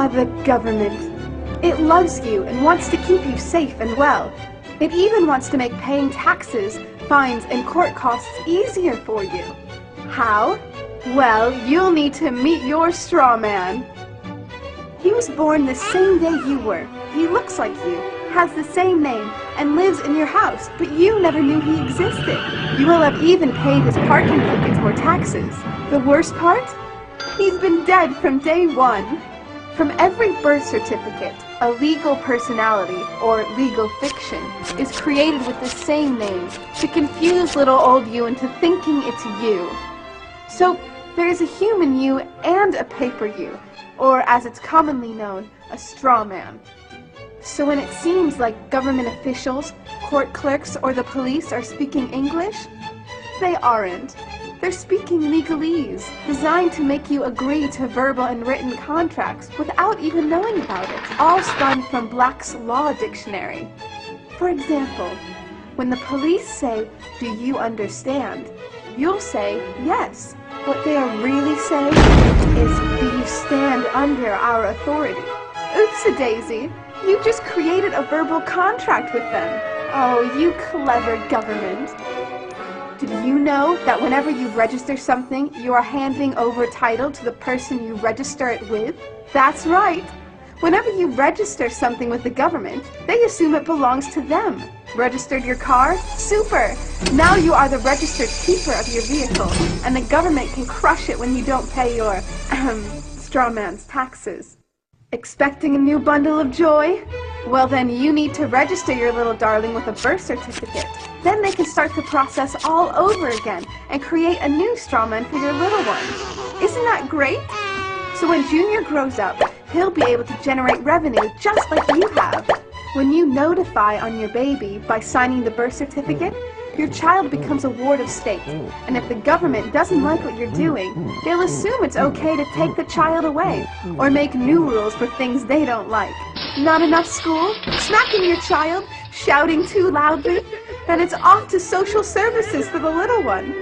Ah, the government. It loves you and wants to keep you safe and well. It even wants to make paying taxes, fines, and court costs easier for you. How? Well, you'll need to meet your straw man. He was born the same day you were. He looks like you, has the same name, and lives in your house, but you never knew he existed. You will have even paid his parking tickets or taxes. The worst part? He's been dead from day one. From every birth certificate, a legal personality, or legal fiction, is created with the same name to confuse little old you into thinking it's you. So, there is a human you and a paper you, or as it's commonly known, a straw man. So when it seems like government officials, court clerks, or the police are speaking English, they aren't. They're speaking legalese, designed to make you agree to verbal and written contracts without even knowing about it, all spun from Black's Law Dictionary. For example, when the police say, "Do you understand?" you'll say, "Yes." What they are really saying is, "Do you stand under our authority?" Oops-a-daisy, you just created a verbal contract with them. Oh, you clever government. Did you know that whenever you register something, you are handing over title to the person you register it with? That's right. Whenever you register something with the government, they assume it belongs to them. Registered your car? Super! Now you are the registered keeper of your vehicle, and the government can crush it when you don't pay your, straw man's taxes. Expecting a new bundle of joy? Well then you need to register your little darling with a birth certificate. Then they can start the process all over again and create a new straw man for your little one. Isn't that great? So when Junior grows up, he'll be able to generate revenue just like you have. When you notify on your baby by signing the birth certificate, your child becomes a ward of state, and if the government doesn't like what you're doing, they'll assume it's okay to take the child away, or make new rules for things they don't like. Not enough school? Smacking your child? Shouting too loudly? Then it's off to social services for the little one.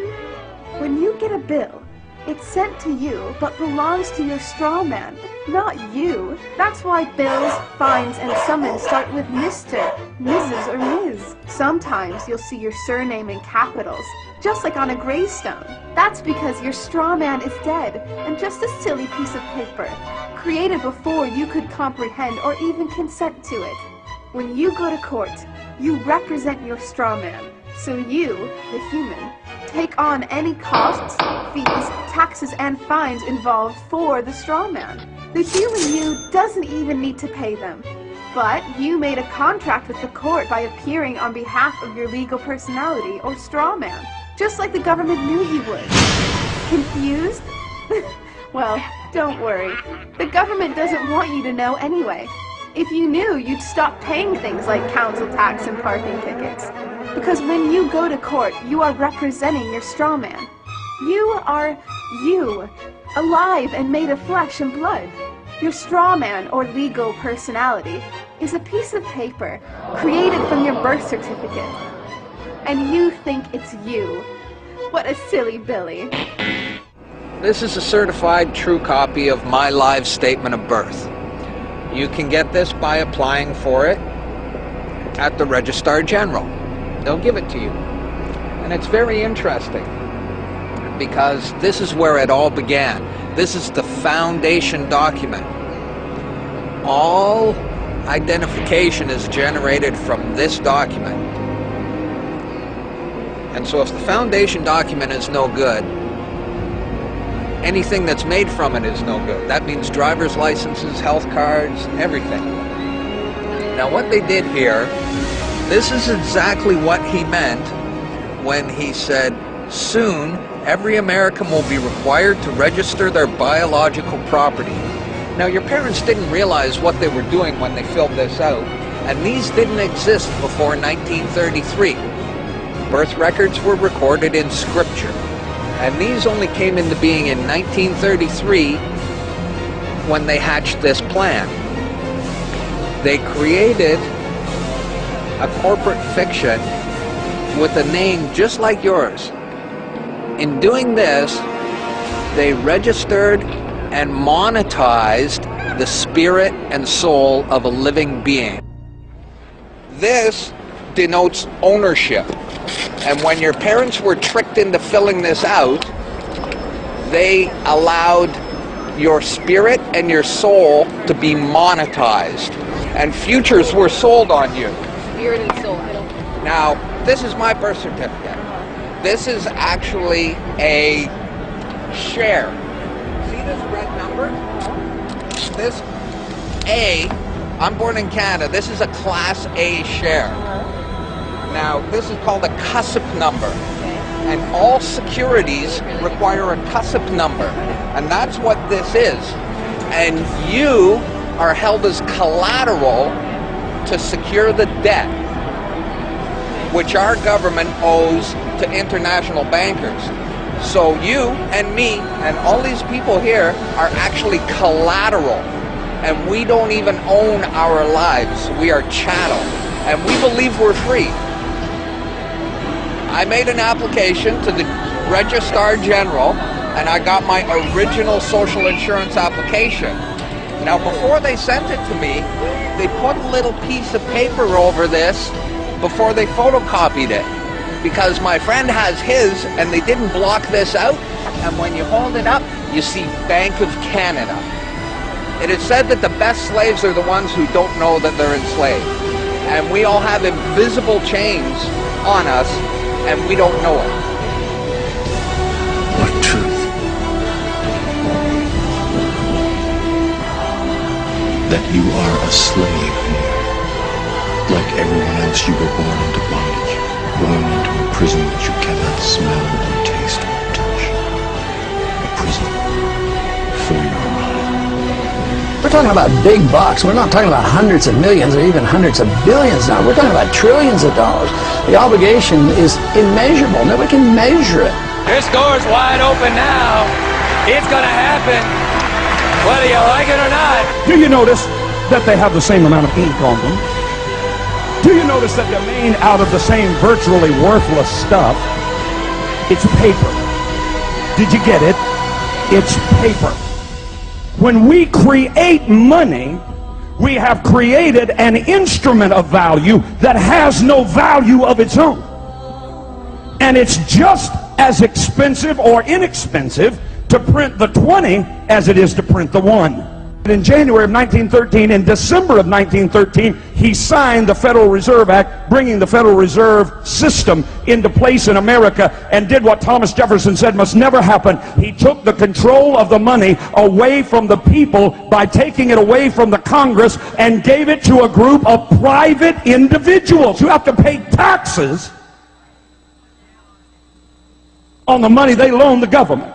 When you get a bill, it's sent to you, but belongs to your straw man, not you. That's why bills, fines, and summons start with Mr., Mrs., or Ms. Sometimes you'll see your surname in capitals, just like on a gravestone. That's because your straw man is dead, and just a silly piece of paper, created before you could comprehend or even consent to it. When you go to court, you represent your straw man, so you, the human, take on any costs, fees, taxes, and fines involved for the straw man. The human you doesn't even need to pay them. But you made a contract with the court by appearing on behalf of your legal personality or straw man, just like the government knew you would. Confused? Well, don't worry. The government doesn't want you to know anyway. If you knew, you'd stop paying things like council tax and parking tickets. Because when you go to court, you are representing your straw man. You are you, alive and made of flesh and blood. Your straw man, or legal personality, is a piece of paper created from your birth certificate. And you think it's you. What a silly Billy. This is a certified true copy of my live statement of birth. You can get this by applying for it at the Registrar General. They'll give it to you. And it's very interesting because this is where it all began. This is the foundation document. All identification is generated from this document. And so if the foundation document is no good, anything that's made from it is no good. That means driver's licenses, health cards, everything. Now what they did here, this is exactly what he meant when he said, soon every American will be required to register their biological property. Now your parents didn't realize what they were doing when they filled this out, and these didn't exist before 1933. Birth records were recorded in scripture, and these only came into being in 1933 when they hatched this plan. They created a corporate fiction with a name just like yours. In doing this, they registered and monetized the spirit and soul of a living being. This denotes ownership. And when your parents were tricked into filling this out, they allowed your spirit and your soul to be monetized. And futures were sold on you. Spirit and soul. Now, this is my birth certificate. This is actually a share. See this red number? This A, I'm born in Canada, this is a Class A share. Now, this is called a CUSP number. And all securities require a CUSP number. And that's what this is. And you are held as collateral to secure the debt which our government owes to international bankers. So you and me and all these people here are actually collateral. And we don't even own our lives. We are chattel. And we believe we're free. I made an application to the Registrar General and I got my original social insurance application. Now before they sent it to me, they put a little piece of paper over this before they photocopied it. Because my friend has his and they didn't block this out, and when you hold it up, you see Bank of Canada. It is said that the best slaves are the ones who don't know that they're enslaved. And we all have invisible chains on us, and we don't know it. What truth? That you are a slave here. Like everyone else, you were born into bondage. Born into a prison that you cannot smell or taste or touch. A prison for your mind. We're talking about big bucks. We're not talking about hundreds of millions or even hundreds of billions now. We're talking about trillions of dollars. The obligation is immeasurable. Nobody can measure it. This door's wide open now. It's gonna happen, whether you like it or not. Do you notice that they have the same amount of ink on them? Do you notice that they're made out of the same virtually worthless stuff? It's paper. Did you get it? It's paper. When we create money, we have created an instrument of value that has no value of its own. And it's just as expensive or inexpensive to print the 20 as it is to print the 1. In January of 1913, in December of 1913, he signed the Federal Reserve Act, bringing the Federal Reserve System into place in America, and did what Thomas Jefferson said must never happen. He took the control of the money away from the people by taking it away from the Congress and gave it to a group of private individuals who have to pay taxes on the money they loan the government.